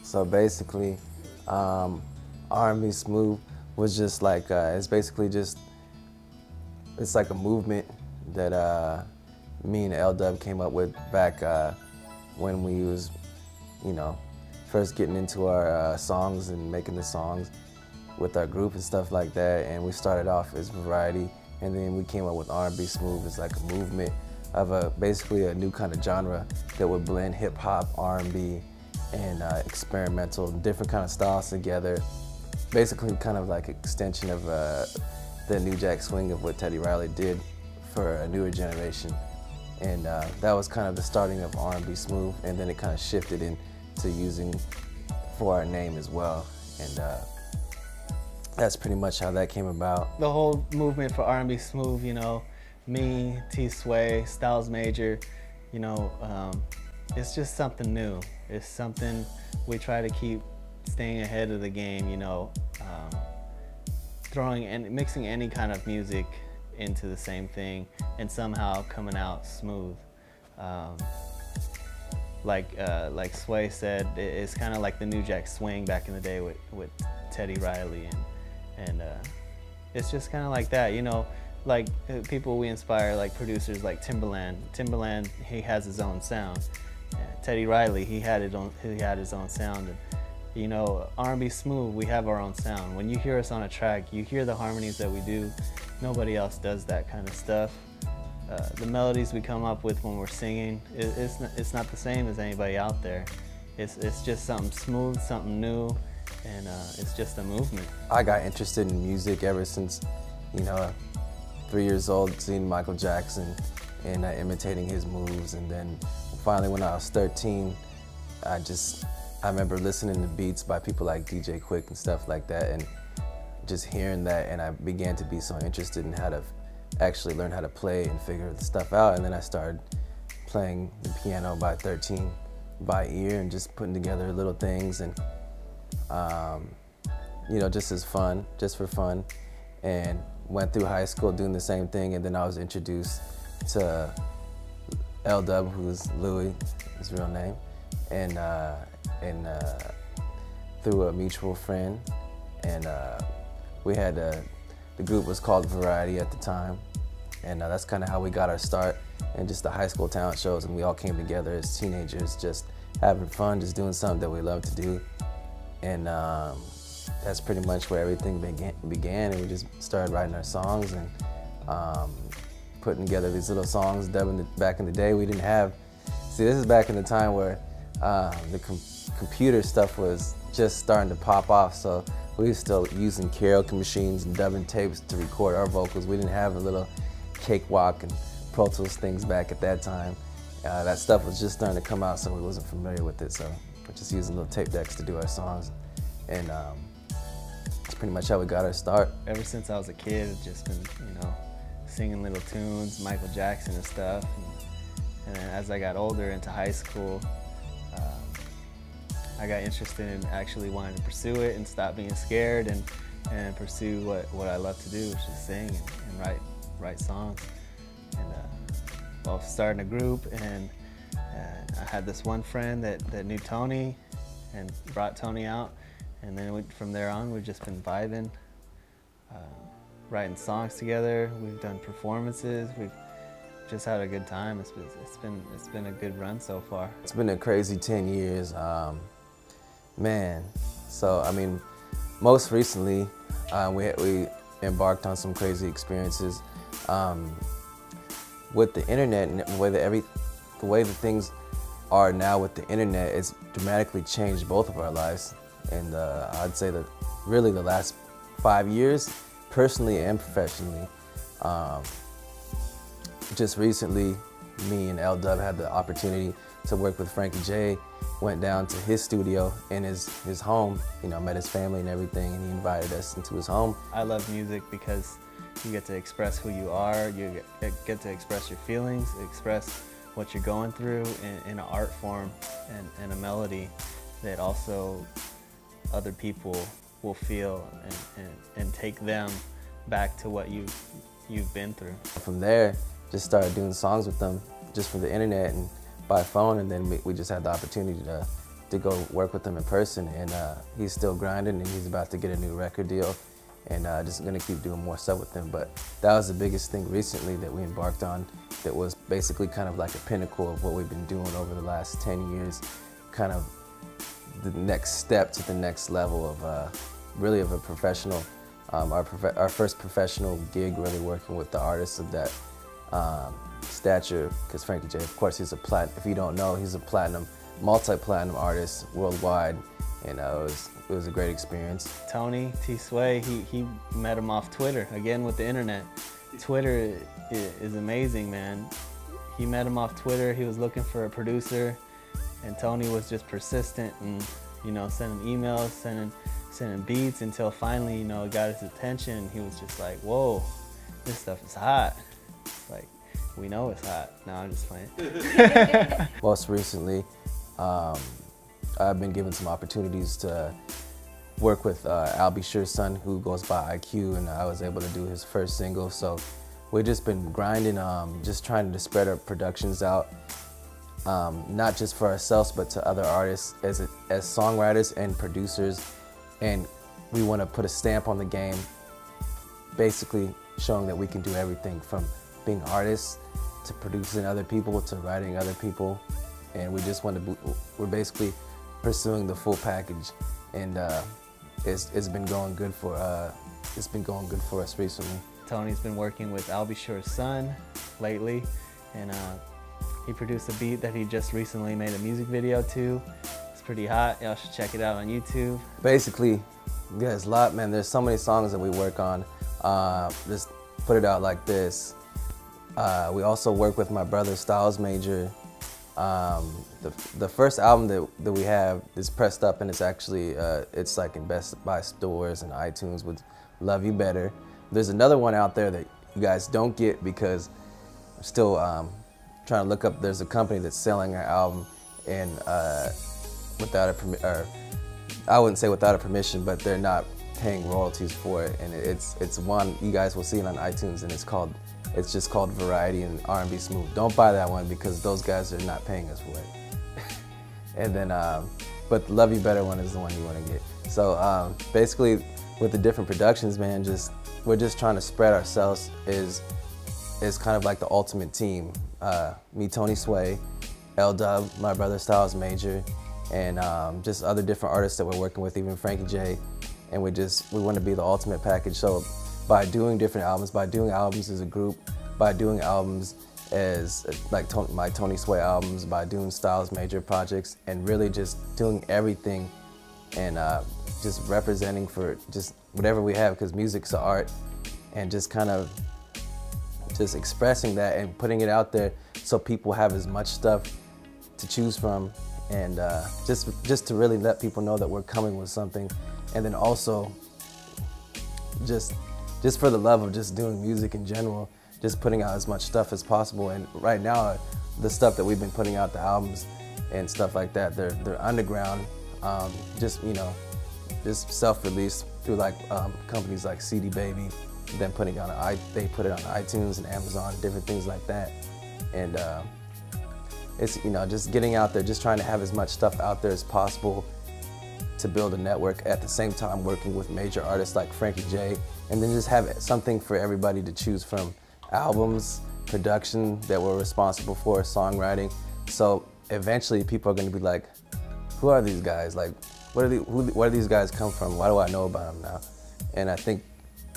So basically, RnBSmoove was just like, it's basically just, it's like a movement that me and Ldub came up with back when we was, you know, first getting into our songs and making the songs with our group and stuff like that. And we started off as variety, and then we came up with RnBSmoove as like a movement of basically a new kind of genre that would blend hip hop, R&B, and experimental, different kind of styles together. Basically kind of like extension of the New Jack Swing of what Teddy Riley did for a newer generation. And that was kind of the starting of RnBSmoove, and then it kind of shifted into using for our name as well. And that's pretty much how that came about. The whole movement for RnBSmoove, you know, me, T-Sway, Styles Major, you know, it's just something new. It's something we try to keep staying ahead of the game, you know, throwing and mixing any kind of music into the same thing and somehow coming out smooth. Like Sway said, it's kind of like the New Jack Swing back in the day with Teddy Riley, and it's just kind of like that, you know, like people we inspire, like producers like Timbaland. Timbaland, he has his own sound. Teddy Riley, he had his own sound. And, you know, RnBSmoove, we have our own sound. When you hear us on a track, you hear the harmonies that we do. Nobody else does that kind of stuff. The melodies we come up with when we're singing, it's not the same as anybody out there. It's just something smooth, something new, and it's just a movement. I got interested in music ever since, you know, 3 years old, seeing Michael Jackson and imitating his moves. And then finally when I was 13, I remember listening to beats by people like DJ Quick and stuff like that, and just hearing that, and I began to be so interested in how to actually learn how to play and figure the stuff out. And then I started playing the piano by 13 by ear and just putting together little things, and you know, just for fun, and went through high school doing the same thing. And then I was introduced to Ldub, who's Louis, his real name, and through a mutual friend. And we had the group was called Variety at the time, and that's kind of how we got our start, and just the high school talent shows, and we all came together as teenagers, just having fun, just doing something that we love to do. And that's pretty much where everything began, and we just started writing our songs and putting together these little songs. Back in the day, we didn't have, see, this is back in the time where the computer stuff was just starting to pop off, so we were still using karaoke machines and dubbing tapes to record our vocals. We didn't have a little cakewalk and Pro Tools things back at that time. That stuff was just starting to come out, so we wasn't familiar with it, so we're just using little tape decks to do our songs. And that's pretty much how we got our start. Ever since I was a kid, I've just been, you know, singing little tunes, Michael Jackson and stuff. And then as I got older into high school, I got interested in actually wanting to pursue it and stop being scared and pursue what I love to do, which is sing and write songs. And well, starting a group, and I had this one friend that knew Tony and brought Tony out, and then from there on we've just been vibing, writing songs together. We've done performances. We've just had a good time. It's been a good run so far. It's been a crazy 10 years. Man, so I mean, most recently we embarked on some crazy experiences with the internet, and the way that things are now with the internet. It's dramatically changed both of our lives, and I'd say that really the last 5 years, personally and professionally. Just recently, me and Ldub had the opportunity to work with Frankie J. Went down to his studio in his home, you know, met his family and everything, and he invited us into his home. I love music because you get to express who you are, you get to express your feelings, express what you're going through in an art form and a melody that also other people will feel and take them back to what you've been through. From there, just started doing songs with them just from the internet and by phone, and then we just had the opportunity to to go work with him in person, and he's still grinding, and he's about to get a new record deal, and just gonna keep doing more stuff with him. But that was the biggest thing recently that we embarked on, that was basically kind of like a pinnacle of what we've been doing over the last 10 years, kind of the next step to the next level of really of a professional, our first professional gig, really working with the artists of that stature, because Frankie J, of course, he's if you don't know, he's a multi-platinum artist worldwide, and it was a great experience. Tony T. Sway, he met him off Twitter, again with the internet. Twitter is amazing, man. He met him off Twitter, he was looking for a producer, and Tony was just persistent and, you know, sending emails, sending beats, until finally, you know, it got his attention, and he was just like, whoa, this stuff is hot. Like, we know it's hot. No, I'm just playing. Most recently, I've been given some opportunities to work with RnBSmoove's son, who goes by IQ, and I was able to do his first single. So we've just been grinding, just trying to spread our productions out, not just for ourselves, but to other artists as songwriters and producers. And we want to put a stamp on the game, basically showing that we can do everything from being artists to producing other people to writing other people. And we just want to, we're basically pursuing the full package, and it's been going good for us recently. Tony's been working with RnBSmoove's son lately, and he produced a beat that he just recently made a music video to. It's pretty hot. Y'all should check it out on YouTube. Basically, there's a lot, man. There's so many songs that we work on. Just put it out like this. We also work with my brother Styles Major. The first album that we have is pressed up, and it's actually it's like in Best Buy stores and iTunes with Love You Better. There's another one out there that you guys don't get because I'm still trying to look up. There's a company that's selling our album, and without I wouldn't say without a permission, but they're not paying royalties for it. And it's one, you guys will see it on iTunes, and it's just called Variety and RnBSmoove. Don't buy that one because those guys are not paying us for it. And then, but the Love You Better one is the one you want to get. So basically, with the different productions, man, we're just trying to spread ourselves is kind of like the ultimate team. Me, Tony Sway, Ldub, my brother Styles Major, and just other different artists that we're working with, even Frankie J. And we want to be the ultimate package. So by doing different albums, by doing albums as a group, by doing albums as like my Tony Sway albums, by doing Styles Major projects, and really just doing everything, and just representing for just whatever we have, because music's an art, and just kind of just expressing that and putting it out there so people have as much stuff to choose from, and just to really let people know that we're coming with something. And then also just for the love of just doing music in general, just putting out as much stuff as possible. And right now, the stuff that we've been putting out, the albums and stuff like that, they're underground, just, you know, just self-released through like companies like CD Baby, then putting it on they put it on iTunes and Amazon, different things like that. And it's, you know, just getting out there, just trying to have as much stuff out there as possible to build a network, at the same time working with major artists like Frankie J, and then just have something for everybody to choose from. Albums, production that we're responsible for, songwriting. So eventually people are going to be like, who are these guys? Like, where do these guys come from? Why do I know about them now? And I think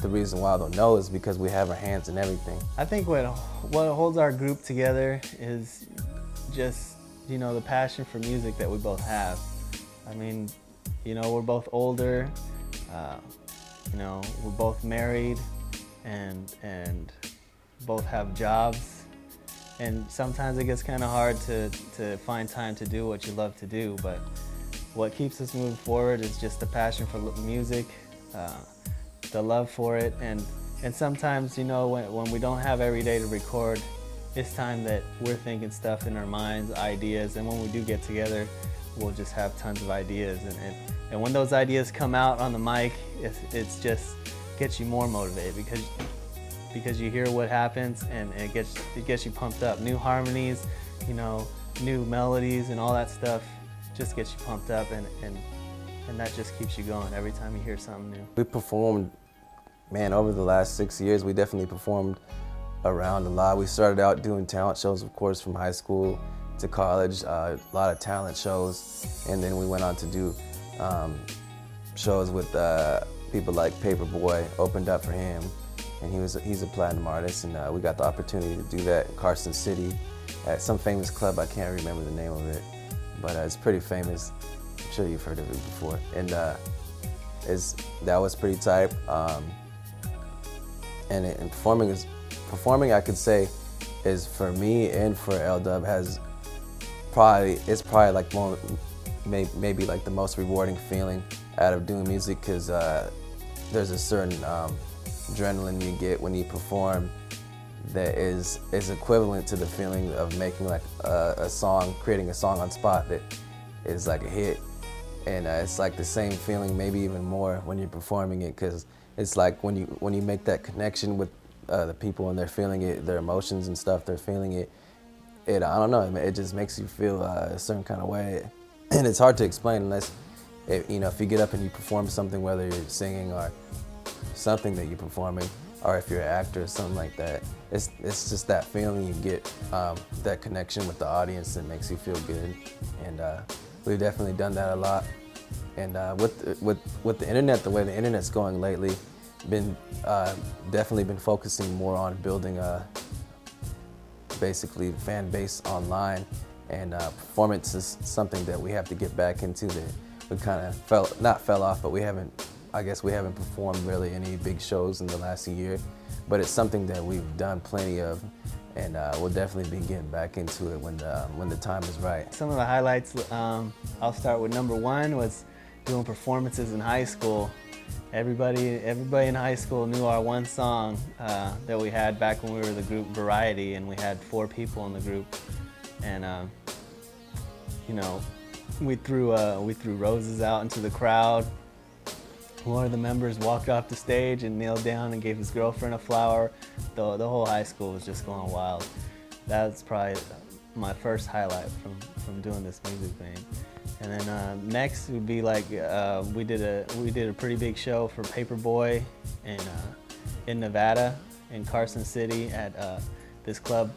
the reason why they'll know is because we have our hands in everything. I think what holds our group together is just, you know, the passion for music that we both have. I mean, you know, we're both older, you know, we're both married, and both have jobs, and sometimes it gets kind of hard to find time to do what you love to do, but what keeps us moving forward is just the passion for music, the love for it, and sometimes, you know, when we don't have every day to record, it's time that we're thinking stuff in our minds, ideas, and when we do get together, we'll just have tons of ideas, and when those ideas come out on the mic, it's just gets you more motivated because you hear what happens, and it gets you pumped up. New harmonies, you know, new melodies and all that stuff. just gets you pumped up, and that just keeps you going every time you hear something new. We performed, man, over the last 6 years, we definitely performed around a lot. We started out doing talent shows, of course, from high school to college, a lot of talent shows, and then we went on to do shows with people like Paperboy, opened up for him, and he's a platinum artist, and we got the opportunity to do that in Carson City at some famous club. I can't remember the name of it, but it's pretty famous. I'm sure you've heard of it before, and that was pretty tight. And performing, I could say, is for me and for Ldub it's probably like maybe like the most rewarding feeling out of doing music, because there's a certain adrenaline you get when you perform that is equivalent to the feeling of making like a song, creating a song on spot that is like a hit. And it's like the same feeling, maybe even more, when you're performing it, because it's like when you make that connection with the people and they're feeling it, their emotions and stuff, they're feeling it. I don't know, it just makes you feel a certain kind of way, and it's hard to explain unless, if you get up and you perform something, whether you're singing or something that you're performing, or if you're an actor or something like that. It's just that feeling you get, that connection with the audience that makes you feel good, and we've definitely done that a lot. And with the internet, the way the internet's going lately, definitely been focusing more on building a basically fan base online, and performance is something that we have to get back into. That we kind of not fell off, but I guess we haven't performed really any big shows in the last year, but it's something that we've done plenty of, and we'll definitely be getting back into it when the time is right. Some of the highlights, I'll start with number one, was doing performances in high school. Everybody in high school knew our one song that we had back when we were the group Variety, and we had 4 people in the group, and we threw roses out into the crowd. One of the members walked off the stage and kneeled down and gave his girlfriend a flower. The whole high school was just going wild. That's probably my first highlight from doing this music thing. And then next would be like we did a pretty big show for Paperboy in Nevada, in Carson City, at this club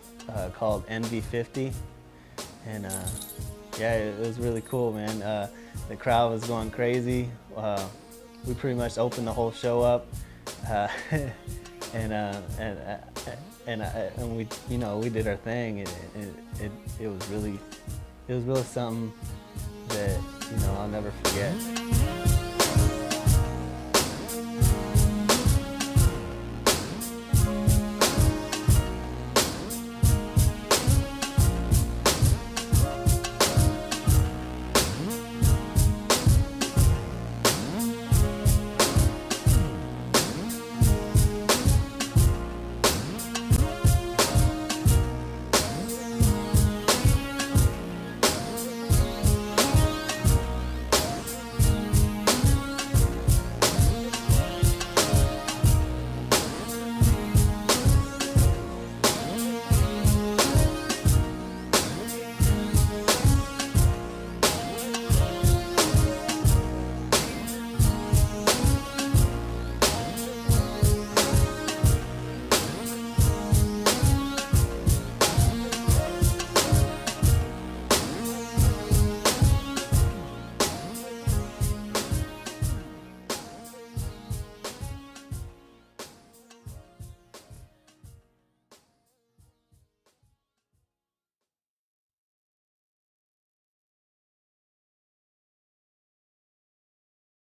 called NV50, and yeah, it was really cool, man. The crowd was going crazy. We pretty much opened the whole show up, and we we did our thing. It was really something that I'll never forget.